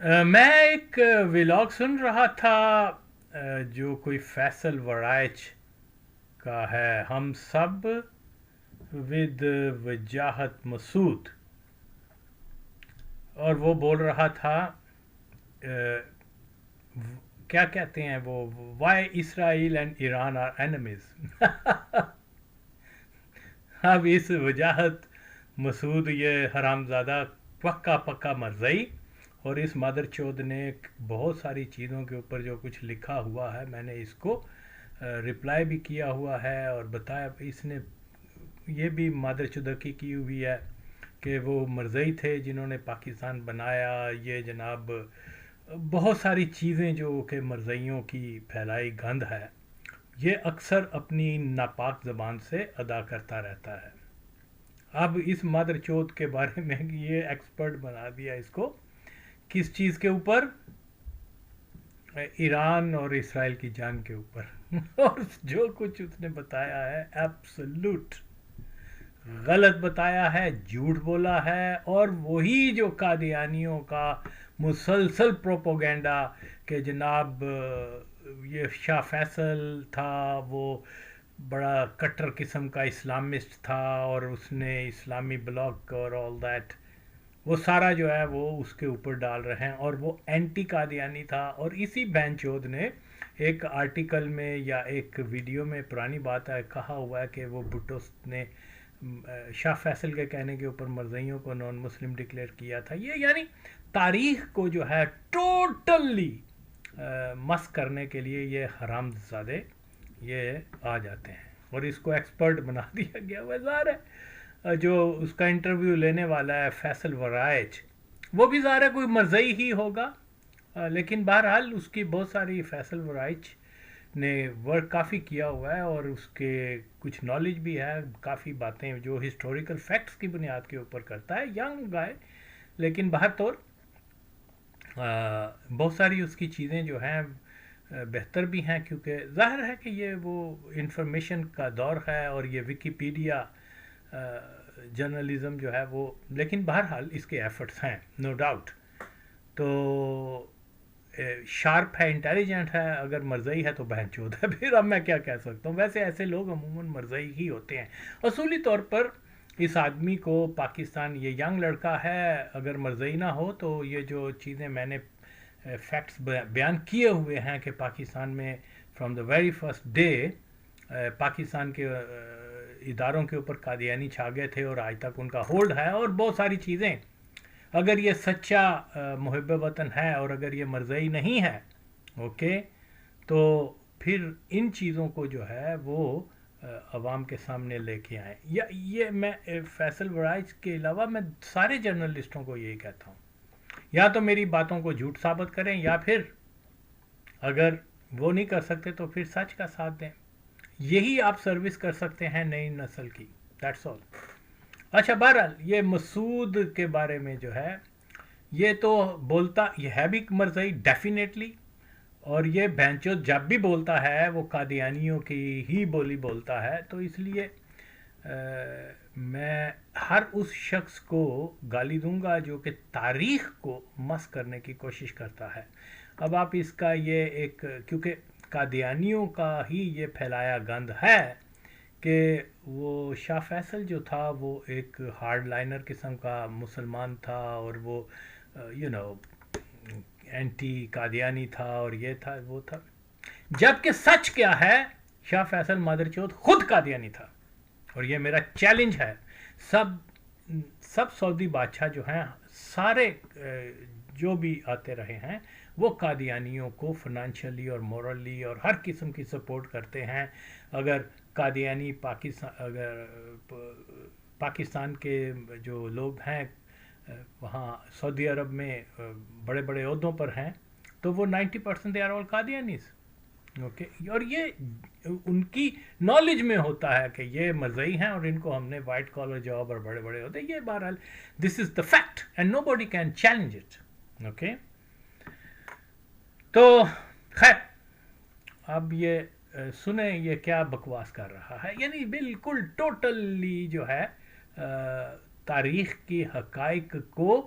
میں ایک ولاگ سن رہا تھا، جو کوئی فیصل ورائچ کا ہے، ہم سب ود وجاہت مسعود، اور وہ بول رہا تھا کیا کہتے ہیں وہ، why Israel and Iran are enemies. اب اس وجاہت مسعود یہ حرامزادہ پکا پکا مرزئی، اور اس مادر چود نے بہت ساری چیزوں کے اوپر جو کچھ لکھا ہوا ہے، میں نے اس کو رپلائی بھی کیا ہوا ہے اور بتایا. اس نے یہ بھی مادر چودکی کی ہوئی ہے کہ وہ مرزئی تھے جنہوں نے پاکستان بنایا. یہ جناب بہت ساری چیزیں جو کہ مرزئیوں کی پھیلائی گند ہے، یہ اکثر اپنی ناپاک زبان سے ادا کرتا رہتا ہے. اب اس مادر چوت کے بارے میں یہ ایکسپرٹ بنا دیا اس کو، کس چیز کے اوپر؟ ایران اور اسرائیل کی جنگ کے اوپر. اور جو کچھ اس نے بتایا ہے ایبسلوٹ غلط بتایا ہے، جھوٹ بولا ہے. اور وہی جو قادیانیوں کا مسلسل پروپوگینڈا کہ جناب یہ شاہ فیصل تھا، وہ بڑا کٹر قسم کا اسلامسٹ تھا اور اس نے اسلامی بلاک اور آل دیٹ، وہ سارا جو ہے وہ اس کے اوپر ڈال رہے ہیں. اور وہ اینٹی قادیانی تھا. اور اسی بہن چود نے ایک آرٹیکل میں یا ایک ویڈیو میں، پرانی بات ہے، کہا ہوا ہے کہ وہ بھٹو نے شاہ فیصل کے کہنے کے اوپر مرزئیوں کو نان مسلم ڈکلیئر کیا تھا. یہ یعنی تاریخ کو جو ہے ٹوٹلی مس کرنے کے لیے یہ حرام زادے یہ آ جاتے ہیں اور اس کو ایکسپرٹ بنا دیا گیا. وہ ظاہر ہے جو اس کا انٹرویو لینے والا ہے فیصل ورائچ، وہ بھی ظاہر ہے کوئی مرزئی ہی ہوگا. لیکن بہرحال اس کی بہت ساری، فیصل ورائچ نے ورک کافی کیا ہوا ہے اور اس کے کچھ نالج بھی ہے، کافی باتیں جو ہسٹوریکل فیکٹس کی بنیاد کے اوپر کرتا ہے. ینگ گائے، لیکن بہر طور بہت ساری اس کی چیزیں جو ہیں بہتر بھی ہیں، کیونکہ ظاہر ہے کہ یہ وہ انفارمیشن کا دور ہے اور یہ ویکیپیڈیا جرنلزم جو ہے وہ. لیکن بہرحال اس کے ایفرٹس ہیں، نو ڈاؤٹ. تو شارپ ہے، انٹیلیجنٹ ہے. اگر مرزئی ہے تو بہن چود ہے. پھر اب میں کیا کہہ سکتا ہوں. ویسے ایسے لوگ عموماً مرزئی ہی ہوتے ہیں. اصولی طور پر اس آدمی کو پاکستان، یہ ینگ لڑکا ہے، اگر مرزئی نہ ہو تو یہ جو چیزیں میں نے فیکٹس بیان کیے ہوئے ہیں کہ پاکستان میں from the very first day Pakistan کے اداروں کے اوپر قادیانی چھا گئے تھے اور آج تک ان کا ہولڈ ہے، اور بہت ساری چیزیں. اگر یہ سچا محب وطن ہے اور اگر یہ مرزئی نہیں ہے، اوکے، تو پھر ان چیزوں کو جو ہے وہ عوام کے سامنے لے کے آئیں. یا یہ میں فیصل ورائچ کے علاوہ میں سارے جرنلسٹوں کو یہی کہتا ہوں، یا تو میری باتوں کو جھوٹ ثابت کریں، یا پھر اگر وہ نہیں کر سکتے تو پھر سچ کا ساتھ دیں. یہی آپ سروس کر سکتے ہیں نئی نسل کی. That's all. اچھا، بہرحال یہ مسعود کے بارے میں جو ہے، یہ تو بولتا، یہ ہے بھی مرزئی ڈیفینیٹلی. اور یہ بہنچود جب بھی بولتا ہے وہ قادیانیوں کی ہی بولی بولتا ہے. تو اس لیے میں ہر اس شخص کو گالی دوں گا جو کہ تاریخ کو مس کرنے کی کوشش کرتا ہے. اب آپ اس کا یہ ایک، کیونکہ قادیانیوں کا ہی یہ پھیلایا گند ہے کہ وہ شاہ فیصل جو تھا وہ ایک ہارڈ لائنر قسم کا مسلمان تھا، اور وہ اینٹی قادیانی تھا، اور یہ تھا وہ تھا. جبکہ سچ کیا ہے، شاہ فیصل مادر چوت خود قادیانی تھا. اور یہ میرا چیلنج ہے. سب سعودی بادشاہ جو ہیں، سارے جو بھی آتے رہے ہیں، وہ قادیانیوں کو فنانشلی اور مورلی اور ہر قسم کی سپورٹ کرتے ہیں. اگر قادیانی پاکستان کے جو لوگ ہیں وہاں سعودی عرب میں بڑے بڑے عہدوں پر ہیں، تو وہ 90% دے آر آل قادیانیز. اوکے، اور یہ ان کی نالج میں ہوتا ہے کہ یہ مرزئی ہیں اور ان کو ہم نے وائٹ کالر جاب اور بڑے بڑے ہوتے. یہ بہرحال this is the fact and nobody can challenge it. Okay, تو خیر، اب یہ سنیں یہ کیا بکواس کر رہا ہے. یعنی بالکل ٹوٹلی جو ہے تاریخ کی حقائق کو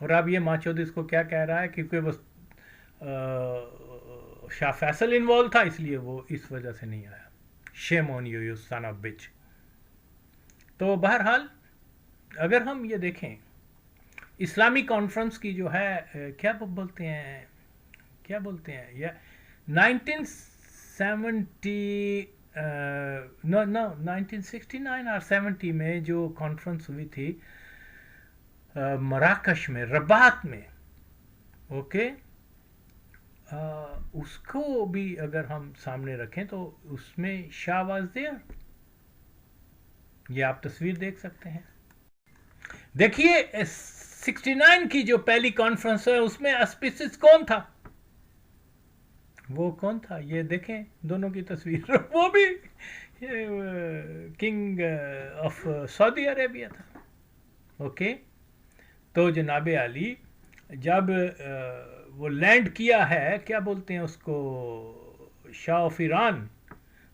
اور اب یہ ماچود اس کو کیا کہہ رہا ہے کیونکہ وہ شاہ فیصل انوالو تھا اس لیے وہ اس وجہ سے نہیں آیا. Shame on you you son of bitch. تو بہرحال اگر ہم یہ دیکھیں اسلامی کانفرنس کی جو ہے کیا بولتے ہیں یا 1969 اور 70 میں جو کانفرنس ہوئی تھی مراکش میں رباط میں، اوکے، اس کو بھی اگر ہم سامنے رکھیں تو اس میں شاہ واز دیئر. یہ آپ تصویر دیکھ سکتے ہیں. دیکھیے 69 کی جو پہلی کانفرنس ہے اس میں اسپیسس کون تھا؟ وہ کون تھا؟ یہ دیکھیں دونوں کی تصویر. وہ بھی کنگ آف سعودی عربیہ تھا. اوکے، تو جناب علی جب وہ لینڈ کیا ہے کیا بولتے ہیں اس کو شاہ آف ایران،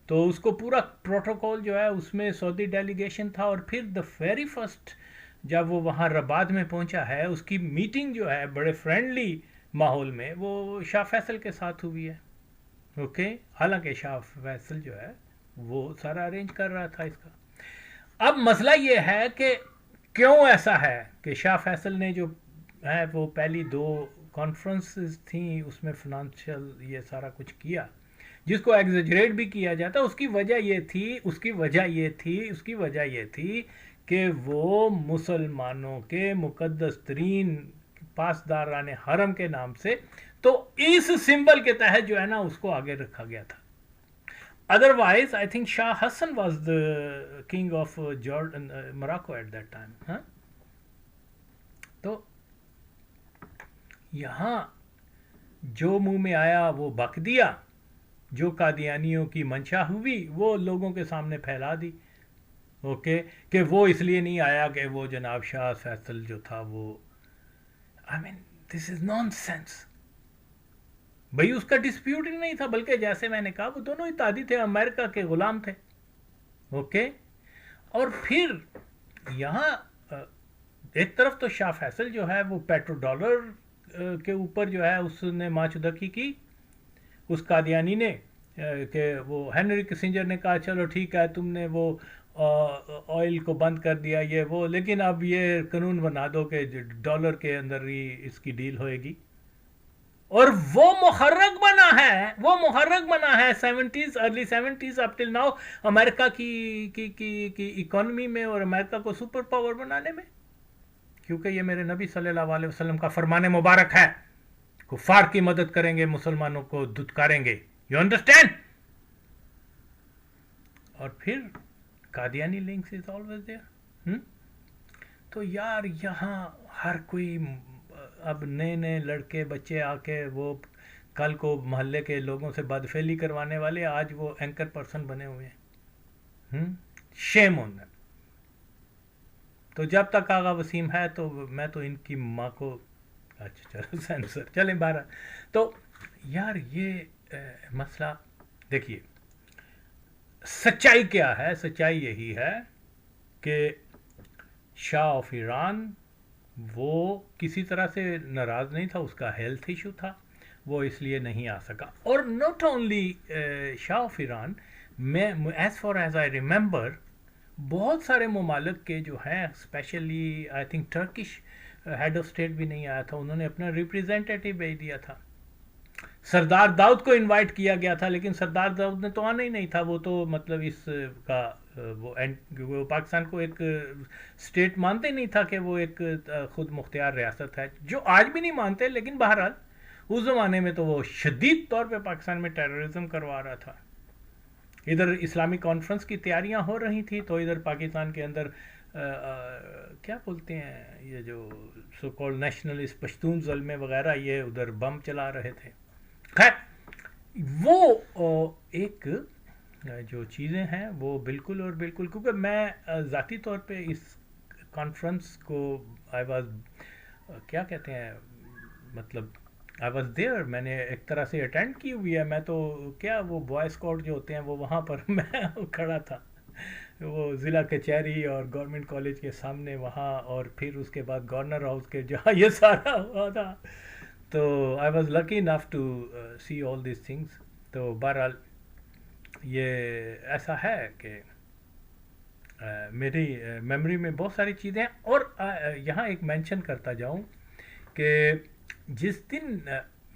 تو اس کو پورا پروٹوکول جو ہے اس میں سعودی ڈیلیگیشن تھا. اور پھر دا ویری فرسٹ جب وہ وہاں رباط میں پہنچا ہے اس کی میٹنگ جو ہے بڑے فرینڈلی ماحول میں وہ شاہ فیصل کے ساتھ ہوئی ہے. اوکے، حالانکہ شاہ فیصل جو ہے وہ سارا ارینج کر رہا تھا اس کا. اب مسئلہ یہ ہے کہ کیوں ایسا ہے کہ شاہ فیصل نے جو ہے وہ پہلی 2 کانفرنسز تھیں اس میں فنانشل یہ سارا کچھ کیا جس کو ایگزیجریٹ بھی کیا جاتا. اس کی وجہ یہ تھی کہ وہ مسلمانوں کے مقدس ترین پاسداران حرم کے نام سے، تو اس سمبل کے تحت جو ہے نا اس کو آگے رکھا گیا تھا. Otherwise I think Shah Hassan was the king of Morocco at that time. تو یہاں جو منہ میں آیا وہ بک دیا، جو قادیانیوں کی منشا ہوئی وہ لوگوں کے سامنے پھیلا دی. اوکے، کہ وہ اس لیے نہیں آیا کہ وہ جناب شاہ فیصل جو تھا وہ آئی مین دس از نان سینس. بھائی اس کا ڈسپیوٹ ہی نہیں تھا، بلکہ جیسے میں نے کہا وہ دونوں اتحادی تھے، امریکہ کے غلام تھے. اوکے، اور پھر یہاں ایک طرف تو شاہ فیصل جو ہے وہ پیٹرو ڈالر کے اوپر جو ہے اس نے ماچدکی کی اس قادیانی نے، کہ وہ ہینری کسنجر نے کہا چلو ٹھیک ہے تم نے وہ آئل کو بند کر دیا یہ وہ، لیکن اب یہ قانون بنا دو کہ ڈالر کے اندر ہی اس کی ڈیل ہوئے گی. اور وہ محرک بنا ہے 70s ارلی 70s اپ ٹل ناؤ امریکہ کی اکانومی میں اور امریکہ کو سپر پاور بنانے میں، کیونکہ یہ میرے نبی صلی اللہ علیہ وسلم کا فرمان مبارک ہے، کفار کی مدد کریں گے، مسلمانوں کو دھتکاریں گے. You understand? اور پھر Qadiani links is always there. تو یار یہاں ہر کوئی اب نئے لڑکے بچے آ کے وہ کل کو محلے کے لوگوں سے بدفعلی کروانے والے آج وہ اینکر پرسن بنے ہوئے ہیں. شیم آن دیم. تو جب تک آغا وسیم ہے تو میں تو ان کی ماں کو اچھا چلو سینسر چلیں 12. تو یار یہ مسئلہ دیکھیے سچائی کیا ہے؟ سچائی یہی ہے کہ شاہ آف ایران وہ کسی طرح سے ناراض نہیں تھا، اس کا ہیلتھ ایشو تھا، وہ اس لیے نہیں آ سکا. اور not only shah of Iran, میں as far as I remember بہت سارے ممالک کے جو ہیں especially I think Turkish head of state بھی نہیں آیا تھا، انہوں نے اپنا ریپریزنٹیٹیو بھیج دیا تھا. سردار داؤد کو انوائٹ کیا گیا تھا لیکن سردار داؤد نے تو آنا ہی نہیں تھا، وہ تو مطلب اس کا وہ پاکستان کو ایک اسٹیٹ مانتے نہیں تھا کہ وہ ایک خود مختار ریاست ہے، جو آج بھی نہیں مانتے. لیکن بہرحال اس زمانے میں تو وہ شدید طور پہ پاکستان میں ٹیررزم کروا رہا تھا. ادھر اسلامی کانفرنس کی تیاریاں ہو رہی تھیں تو ادھر پاکستان کے اندر کیا بولتے ہیں یہ جو سو کال نیشنلسٹ پشتون زلمے وغیرہ یہ ادھر بم چلا رہے تھے. خیر وہ ایک جو چیزیں ہیں وہ بالکل اور بالکل، کیونکہ میں ذاتی طور پہ اس کانفرنس کو آئی واز کیا کہتے ہیں مطلب آئی واز دیئر، میں نے ایک طرح سے اٹینڈ کی ہوئی ہے. میں تو کیا وہ بوائے اسکاؤٹ جو ہوتے ہیں وہ وہاں پر میں کھڑا تھا. وہ ضلع کچہری اور گورنمنٹ کالج کے سامنے وہاں، اور پھر اس کے بعد گورنر ہاؤس کے جہاں یہ سارا ہوا تھا. تو I was lucky enough to see all these things. تو بہرحال یہ ایسا ہے کہ میری میموری میں بہت ساری چیزیں ہیں. اور یہاں ایک مینشن کرتا جاؤں کہ جس دن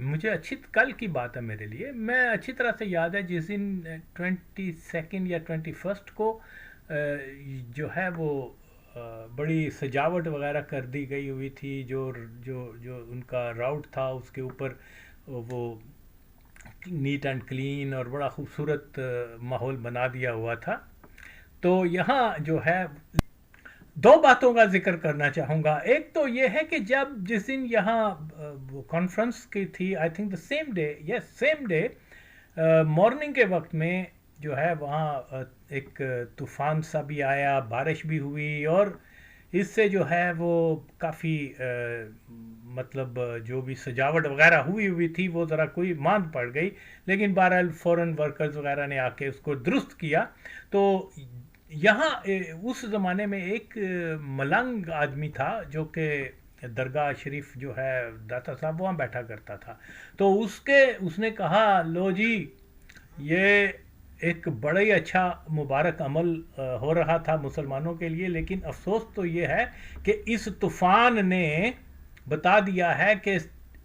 مجھے کل کی بات ہے میرے لیے، میں اچھی طرح سے یاد ہے جس دن 22 یا 21 کو جو ہے وہ بڑی سجاوٹ وغیرہ کر دی گئی ہوئی تھی. جو ان کا راؤٹ تھا اس کے اوپر وہ نیٹ اینڈ کلین اور بڑا خوبصورت ماحول بنا دیا ہوا تھا. تو یہاں جو ہے دو باتوں کا ذکر کرنا چاہوں گا. ایک تو یہ ہے کہ جس دن یہاں کانفرنس کی تھی، I think the same day morning کے وقت میں جو ہے وہاں ایک طوفان سا بھی آیا، بارش بھی ہوئی، اور اس سے جو ہے وہ کافی مطلب جو بھی سجاوٹ وغیرہ ہوئی تھی وہ ذرا کوئی ماند پڑ گئی. لیکن بہرحال فوراً ورکرز وغیرہ نے آ کے اس کو درست کیا. تو یہاں اس زمانے میں ایک ملنگ آدمی تھا جو کہ درگاہ شریف جو ہے داتا صاحب وہاں بیٹھا کرتا تھا. تو اس نے کہا لو جی یہ ایک بڑا ہی اچھا مبارک عمل ہو رہا تھا مسلمانوں کے لیے، لیکن افسوس تو یہ ہے کہ اس طوفان نے بتا دیا ہے کہ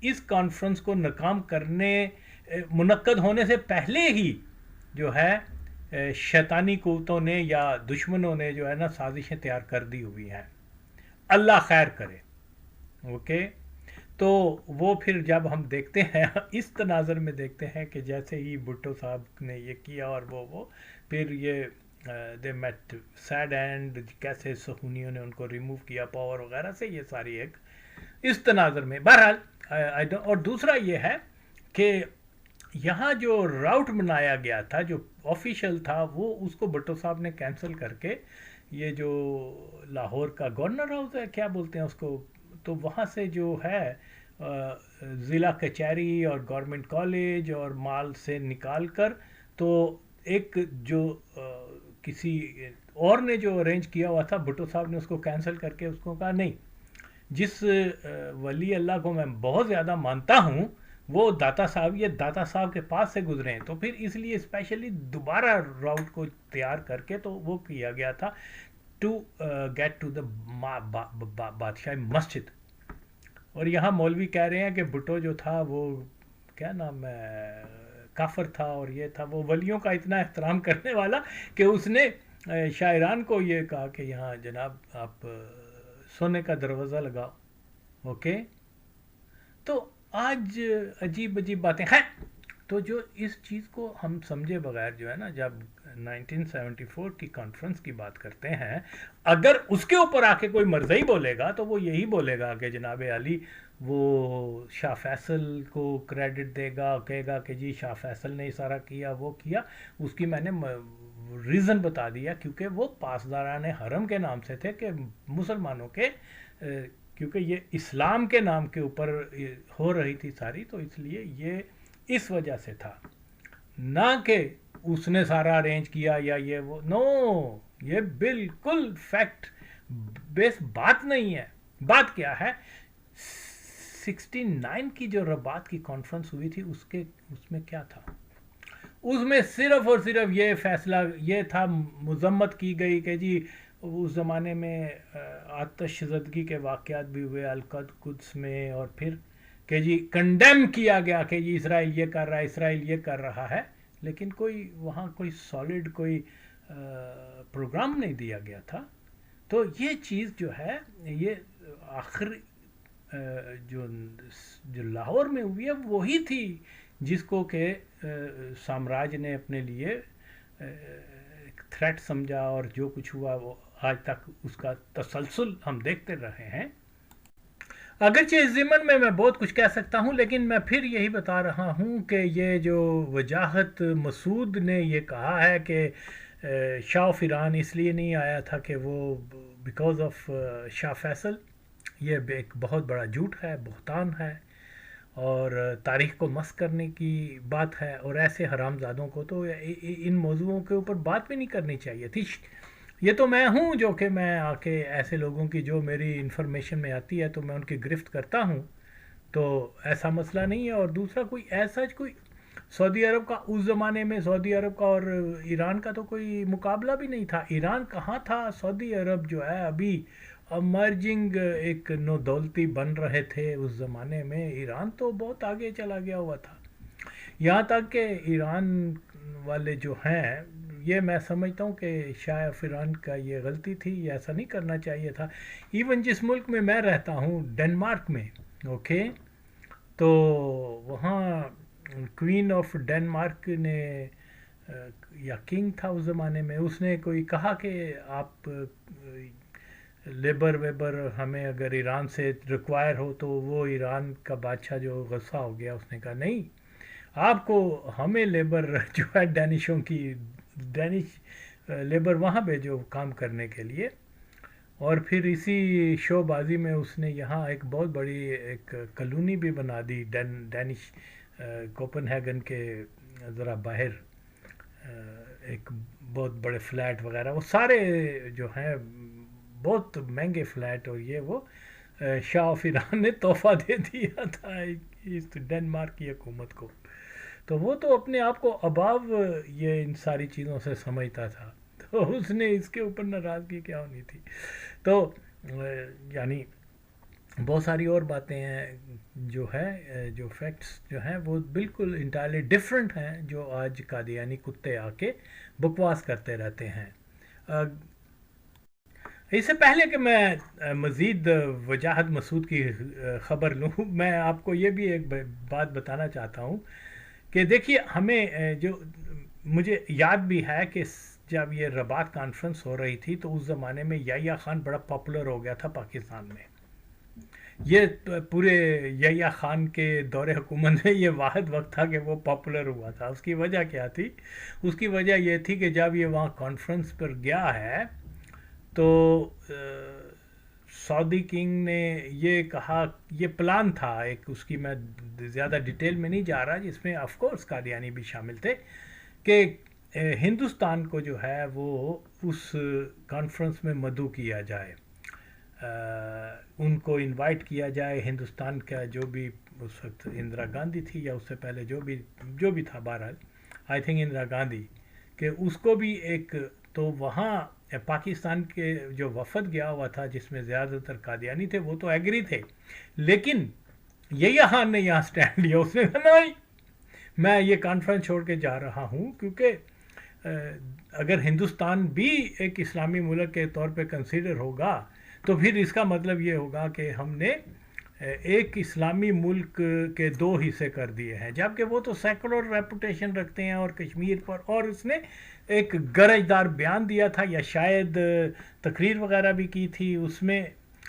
اس کانفرنس کو ناکام منعقد ہونے سے پہلے ہی جو ہے شیطانی قوتوں نے یا دشمنوں نے جو ہے نا سازشیں تیار کر دی ہوئی ہیں. اللہ خیر کرے. اوکے. تو وہ پھر جب ہم دیکھتے ہیں اس تناظر میں دیکھتے ہیں کہ جیسے ہی بھٹو صاحب نے یہ کیا اور وہ پھر یہ دے میٹ سیڈ اینڈ، کیسے سہونیوں نے ان کو ریموو کیا پاور وغیرہ سے، یہ ساری ایک اس تناظر میں. بہرحال اور دوسرا یہ ہے کہ یہاں جو راؤٹ بنایا گیا تھا جو آفیشیل تھا وہ اس کو بھٹو صاحب نے کینسل کر کے یہ جو لاہور کا گورنر ہاؤس ہے کیا بولتے ہیں اس کو، تو وہاں سے جو ہے ضلع کچہری اور گورنمنٹ کالج اور مال سے نکال کر تو ایک جو کسی اور نے جو ارینج کیا ہوا تھا بھٹو صاحب نے اس کو کینسل کر کے اس کو کہا نہیں، جس ولی اللہ کو میں بہت زیادہ مانتا ہوں وہ داتا صاحب، یہ داتا صاحب کے پاس سے گزرے ہیں. تو پھر اس لیے اسپیشلی دوبارہ راؤٹ کو تیار کر کے تو وہ کیا گیا تھا ٹو گیٹ ٹو دا بادشاہ مسجد. اور یہاں مولوی کہہ رہے ہیں کہ بھٹو جو تھا وہ کیا نام ہے کافر تھا، اور یہ تھا وہ ولیوں کا اتنا احترام کرنے والا کہ اس نے شاعران کو یہ کہا کہ یہاں جناب آپ سونے کا دروازہ لگاؤ. اوکے. تو آج عجیب باتیں ہیں. تو جو اس چیز کو ہم سمجھے بغیر جو ہے نا جب 1974 کی کانفرنس کی بات کرتے ہیں، اگر اس کے اوپر آ کے کوئی مرزئی بولے گا تو وہ یہی بولے گا کہ جناب علی وہ شاہ فیصل کو کریڈٹ دے گا، کہے گا کہ جی شاہ فیصل نے سارا کیا وہ کیا. اس کی میں نے ریزن بتا دیا، کیونکہ وہ پاسداران حرم کے نام سے تھے کہ مسلمانوں کے، کیونکہ یہ اسلام کے نام کے اوپر ہو رہی تھی ساری، تو اس لیے یہ اس وجہ سے تھا، نہ کہ اس نے سارا ارینج کیا یا یہ وہ. نو، یہ بالکل فیکٹ بیس بات نہیں ہے. بات کیا ہے، 69 کی جو رباط کی کانفرنس ہوئی تھی اس میں کیا تھا؟ اس میں صرف اور صرف یہ فیصلہ یہ تھا، مذمت کی گئی کہ جی اس زمانے میں آتش زدگی کے واقعات بھی ہوئے القدس میں، اور پھر کہ جی کنڈیم کیا گیا کہ جی اسرائیل یہ کر رہا ہے، اسرائیل یہ کر رہا ہے، لیکن وہاں کوئی سالڈ کوئی پروگرام نہیں دیا گیا تھا. تو یہ چیز جو ہے یہ آخر جو لاہور میں ہوئی ہے وہی تھی جس کو کہ سامراج نے اپنے لیے ایک تھریٹ سمجھا، اور جو کچھ ہوا وہ آج تک اس کا تسلسل ہم دیکھتے رہے ہیں. اگرچہ اس ضمن میں بہت کچھ کہہ سکتا ہوں، لیکن میں پھر یہی بتا رہا ہوں کہ یہ جو وجاہت مسعود نے یہ کہا ہے کہ شاہ آف ایران اس لیے نہیں آیا تھا کہ وہ بیکاز آف شاہ فیصل، یہ ایک بہت بڑا جھوٹ ہے، بہتان ہے. اور تاریخ کو مس کرنے کی بات ہے، اور ایسے حرامزادوں کو تو ان موضوعوں کے اوپر بات بھی نہیں کرنی چاہیے تھی. یہ تو میں ہوں جو کہ میں آ کے ایسے لوگوں کی جو میری انفارمیشن میں آتی ہے تو میں ان کی گرفت کرتا ہوں، تو ایسا مسئلہ نہیں ہے. اور دوسرا کوئی ایسا کوئی سعودی عرب کا اس زمانے میں، سعودی عرب کا اور ایران کا تو کوئی مقابلہ بھی نہیں تھا. ایران کہاں تھا، سعودی عرب جو ہے ابھی امرجنگ ایک نو دولتی بن رہے تھے اس زمانے میں. ایران تو بہت آگے چلا گیا ہوا تھا. یہاں تک کہ ایران والے جو ہیں، یہ میں سمجھتا ہوں کہ شاہ ایران کا یہ غلطی تھی، یہ ایسا نہیں کرنا چاہیے تھا. ایون جس ملک میں میں رہتا ہوں ڈنمارک میں، اوکے، تو وہاں کوئین آف ڈنمارک نے یا کنگ تھا اس زمانے میں، اس نے کوئی کہا کہ آپ لیبر ویبر ہمیں اگر ایران سے ریکوائر ہو، تو وہ ایران کا بادشاہ جو غصہ ہو گیا، اس نے کہا نہیں، آپ کو ہمیں لیبر جو ہے ڈینشوں کی، ڈینش لیبر وہاں بھیجو کام کرنے کے لیے. اور پھر اسی شو بازی میں اس نے یہاں ایک بہت بڑی ایک کالونی بھی بنا دی ڈینش کوپن ہیگن کے ذرا باہر، ایک بہت بڑے فلیٹ وغیرہ، وہ سارے جو ہیں بہت مہنگے فلیٹ، اور یہ وہ شاہ آف ایران نے تحفہ دے دیا تھا اس ڈنمارک کی حکومت کو. تو وہ تو اپنے آپ کو اباو یہ ان ساری چیزوں سے سمجھتا تھا، تو اس نے اس کے اوپر ناراضگی کیا ہونی تھی. تو یعنی بہت ساری اور باتیں ہیں جو ہے، جو فیکٹس جو ہیں وہ بالکل انٹائرلی ڈفرینٹ ہیں، جو آج قادیانی کتے آ کے بکواس کرتے رہتے ہیں. اس سے پہلے کہ میں مزید وجاہت مسعود کی خبر لوں، میں آپ کو یہ بھی ایک بات بتانا چاہتا ہوں کہ دیکھیے، ہمیں جو مجھے یاد بھی ہے کہ جب یہ رباط کانفرنس ہو رہی تھی تو اس زمانے میں یحییٰ خان بڑا پاپولر ہو گیا تھا پاکستان میں. یہ پورے یحییٰ خان کے دور حکومت میں یہ واحد وقت تھا کہ وہ پاپولر ہوا تھا. اس کی وجہ کیا تھی؟ اس کی وجہ یہ تھی کہ جب یہ وہاں کانفرنس پر گیا ہے تو سعودی کنگ نے یہ کہا، یہ پلان تھا ایک، اس کی میں زیادہ ڈیٹیل میں نہیں جا رہا، جس میں آف کورس قادیانی بھی شامل تھے، کہ ہندوستان کو جو ہے وہ اس کانفرنس میں مدعو کیا جائے، ان کو انوائٹ کیا جائے. ہندوستان کا جو بھی اس وقت اندرا گاندھی تھی یا اس سے پہلے جو بھی تھا، بہرحال آئی تھنک اندرا گاندھی، کہ اس کو بھی ایک، تو وہاں پاکستان کے جو وفد گیا ہوا تھا جس میں زیادہ تر قادیانی تھے، وہ تو ایگری تھے، لیکن یحییٰ خان نے یہاں سٹینڈ لیا. اس نے کہا نہیں، میں یہ کانفرنس چھوڑ کے جا رہا ہوں، کیونکہ اگر ہندوستان بھی ایک اسلامی ملک کے طور پہ کنسیڈر ہوگا تو پھر اس کا مطلب یہ ہوگا کہ ہم نے ایک اسلامی ملک کے دو حصے کر دیے ہیں، جبکہ وہ تو سیکولر ریپوٹیشن رکھتے ہیں اور کشمیر پر. اور اس نے ایک گرجدار بیان دیا تھا یا شاید تقریر وغیرہ بھی کی تھی اس میں،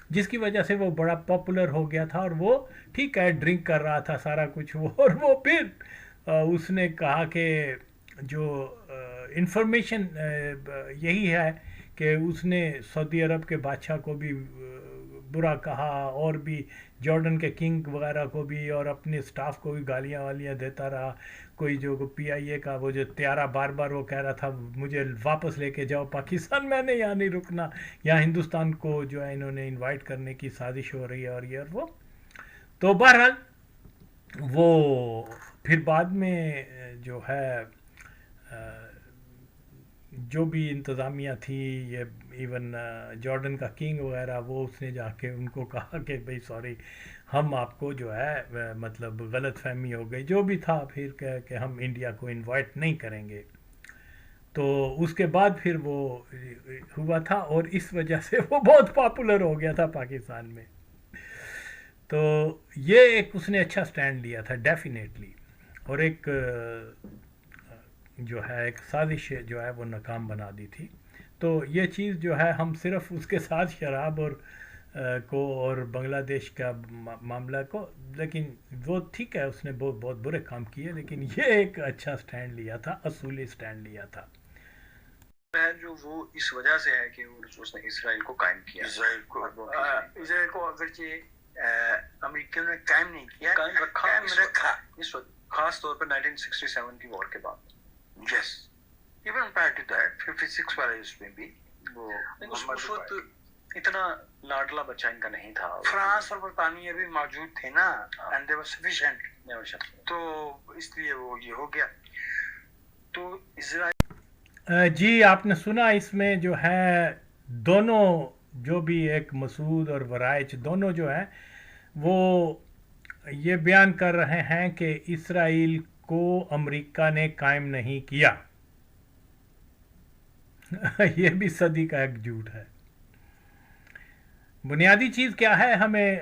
جس کی وجہ سے وہ بڑا پاپولر ہو گیا تھا. اور وہ ٹھیک ہے ڈرنک کر رہا تھا سارا کچھ وہ، اور وہ پھر اس نے کہا کہ جو انفارمیشن یہی ہے کہ اس نے سعودی عرب کے بادشاہ کو بھی برا کہا، اور بھی جارڈن کے کنگ وغیرہ کو بھی، اور اپنے سٹاف کو بھی گالیاں والیاں دیتا رہا. کوئی جو پی آئی اے کا وہ جو طیارہ بار بار وہ کہہ رہا تھا مجھے واپس لے کے جاؤ پاکستان، میں نے یہاں نہیں رکنا، یہاں ہندوستان کو جو ہے انہوں نے انوائٹ کرنے کی سازش ہو رہی ہے، اور یہ اور وہ. تو بہرحال وہ پھر بعد میں جو ہے جو بھی انتظامیہ تھی، یہ ایون جارڈن کا کنگ وغیرہ، وہ اس نے جا کے ان کو کہا کہ بھئی سوری، ہم آپ کو جو ہے مطلب غلط فہمی ہو گئی، جو بھی تھا، پھر کہ ہم انڈیا کو انوائٹ نہیں کریں گے. تو اس کے بعد پھر وہ ہوا تھا، اور اس وجہ سے وہ بہت پاپولر ہو گیا تھا پاکستان میں. تو یہ ایک اس نے اچھا سٹینڈ لیا تھا ڈیفینیٹلی. اور ایک جو ہے ایک سازش جو ہے وہ ناکام بنا دی تھی. تو یہ چیز جو ہے ہم صرف اس کے ساتھ شراب اور کو اور بنگلہ دیش کا معاملہ کو، لیکن وہ ٹھیک ہے اس نے بہت برے کام کیے، لیکن یہ ایک اچھا سٹینڈ لیا تھا، اصولی سٹینڈ لیا تھا. جو وہ اس وجہ سے ہے کہ اس نے اسرائیل کو قائم کیا، اسرائیل کو اگرچہ امریکیوں نے قائم نہیں کیا، قائم رکھا اس وقت خاص طور پر 1967 کی وار کے بعد. Yes even prior to that 56 والے اس میں بھی وہ اس وقت اتنا لاڈلا بچہ ان کا نہیں تھا. فرانس اور برطانیہ بھی موجود تھے نا، اینڈ دے ور سفیشینٹ، تو اس لیے وہ یہ ہو گیا. تو اسرائیل جی آپ نے سنا اس میں جو ہے دونوں جو بھی ایک مسعود اور ورائچ دونوں جو ہیں وہ یہ بیان کر رہے ہیں کہ اسرائیل کو امریکہ نے قائم نہیں کیا. یہ بھی صدی کا ایک جھوٹ ہے. بنیادی چیز کیا ہے، ہمیں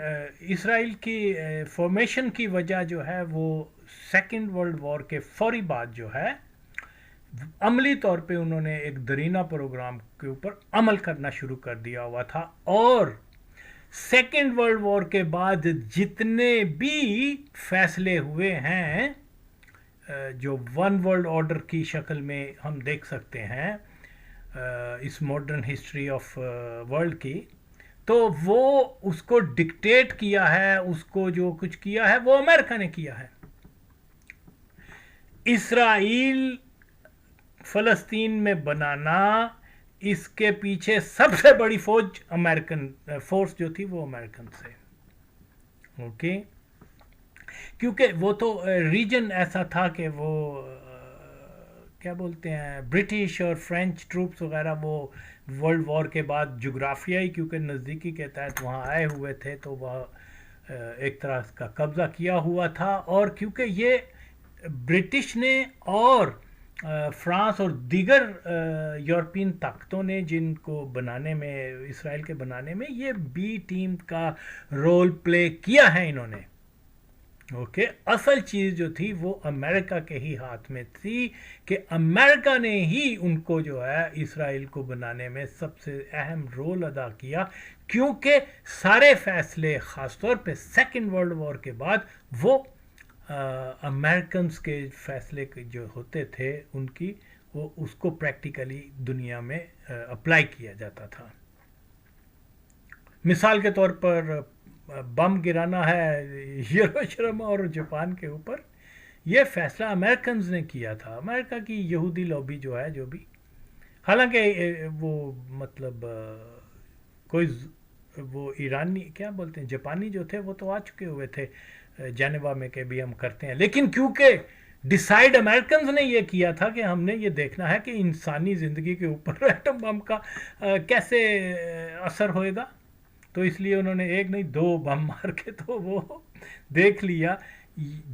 اسرائیل کی فارمیشن کی وجہ جو ہے وہ سیکنڈ ورلڈ وار کے فوری بعد جو ہے عملی طور پہ انہوں نے ایک درینہ پروگرام کے اوپر عمل کرنا شروع کر دیا ہوا تھا، اور سیکنڈ ورلڈ وار کے بعد جتنے بھی فیصلے ہوئے ہیں جو ون ورلڈ آرڈر کی شکل میں ہم دیکھ سکتے ہیں اس ماڈرن ہسٹری آف ورلڈ کی، تو وہ اس کو ڈکٹیٹ کیا ہے، اس کو جو کچھ کیا ہے وہ امریکہ نے کیا ہے. اسرائیل فلسطین میں بنانا، اس کے پیچھے سب سے بڑی فوج امریکن فورس جو تھی وہ امریکن سے، اوکے، کیونکہ وہ تو ریجن ایسا تھا کہ وہ کیا بولتے ہیں برٹش اور فرینچ ٹروپس وغیرہ وہ ورلڈ وار کے بعد جغرافیائی کیونکہ نزدیکی کے تحت وہاں آئے ہوئے تھے، تو وہ ایک طرح کا قبضہ کیا ہوا تھا. اور کیونکہ یہ برٹش نے اور فرانس اور دیگر یورپین طاقتوں نے جن کو بنانے میں اسرائیل کے بنانے میں یہ بی ٹیم کا رول پلے کیا ہے انہوں نے، اوکے. اصل چیز جو تھی وہ امریکہ کے ہی ہاتھ میں تھی کہ امریکہ نے ہی ان کو جو ہے اسرائیل کو بنانے میں سب سے اہم رول ادا کیا، کیونکہ سارے فیصلے خاص طور پہ سیکنڈ ورلڈ وار کے بعد وہ امریکنز کے فیصلے جو ہوتے تھے ان کی وہ اس کو پریکٹیکلی دنیا میں اپلائی کیا جاتا تھا. مثال کے طور پر بم گرانا ہے ہیروشیما اور جاپان کے اوپر، یہ فیصلہ امریکنز نے کیا تھا. امریکہ کی یہودی لابی جو ہے، جو بھی، حالانکہ وہ مطلب کوئی وہ ایرانی کیا بولتے ہیں جاپانی جو تھے وہ تو آ چکے ہوئے تھے جنیوا میں کہ بھی ہم کرتے ہیں، لیکن کیونکہ ڈیسائیڈ امریکنز نے یہ کیا تھا کہ ہم نے یہ دیکھنا ہے کہ انسانی زندگی کے اوپر ایٹم بم کا کیسے اثر ہوئے گا، تو اس لیے انہوں نے ایک نہیں دو بم مار کے تو وہ دیکھ لیا.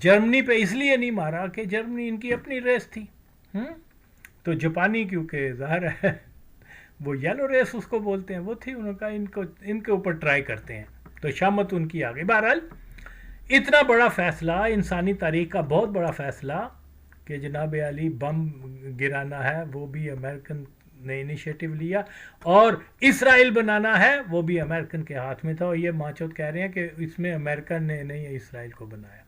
جرمنی پہ اس لیے نہیں مارا کہ جرمنی ان کی اپنی ریس تھی، تو جاپانی کیونکہ ظاہر ہے وہ یلو ریس اس کو بولتے ہیں وہ تھی، انہوں نے کہا ان کے اوپر ٹرائی کرتے ہیں، تو شامت ان کی آ گئی. بہرحال اتنا بڑا فیصلہ، انسانی تاریخ کا بہت بڑا فیصلہ کہ جناب علی بم گرانا ہے وہ بھی امریکن نے انیشیٹو لیا، اور اسرائیل بنانا ہے وہ بھی امریکن کے ہاتھ میں تھا، اور یہ ماچوت کہہ رہے ہیں کہ اس میں امریکن نے نہیں اسرائیل کو بنایا.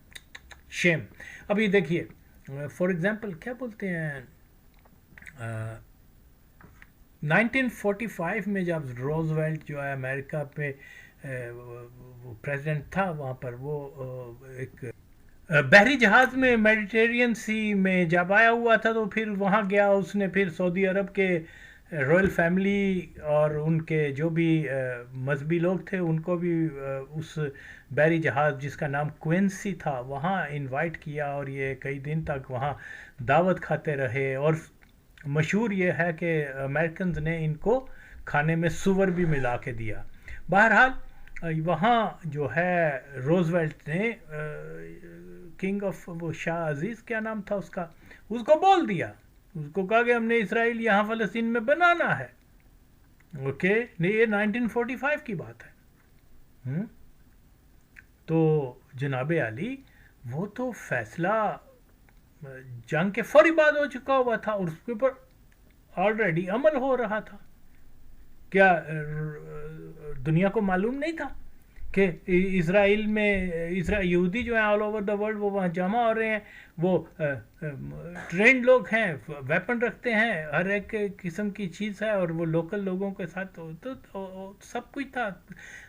شیم. ابھی دیکھیے فار ایگزامپل کیا بولتے ہیں 1945 میں جب روزویلٹ جو ہے امریکہ پہ وہ پریزیڈنٹ تھا، وہاں پر وہ ایک بحری جہاز میں میڈیٹرین سی میں جب آیا ہوا تھا، تو پھر وہاں گیا، اس نے پھر سعودی عرب کے رائل فیملی اور ان کے جو بھی مذہبی لوگ تھے ان کو بھی اس بحری جہاز جس کا نام کوئنسی تھا وہاں انوائٹ کیا، اور یہ کئی دن تک وہاں دعوت کھاتے رہے. اور مشہور یہ ہے کہ امریکنز نے ان کو کھانے میں سور بھی ملا کے دیا. بہرحال وہاں جو ہے روزویلٹ نے کنگ آف وہ شاہ عزیز کیا نام تھا اس کا، اس کو بول دیا، اس کو کہا کہ ہم نے اسرائیل یہاں فلسطین میں بنانا ہے، اوکے. یہ 1945 کی بات ہے. تو جناب علی وہ تو فیصلہ جنگ کے فوری بعد ہو چکا ہوا تھا، اور اس کے اوپر آلریڈی عمل ہو رہا تھا. کیا دنیا کو معلوم نہیں تھا کہ اسرائیل میں یہودی جو ہیں آل اوور دا ورلڈ وہ وہاں جمع ہو رہے ہیں، وہ ٹرینڈ لوگ ہیں، ویپن رکھتے ہیں، ہر ایک قسم کی چیز ہے، اور وہ لوکل لوگوں کے ساتھ تو سب کچھ تھا.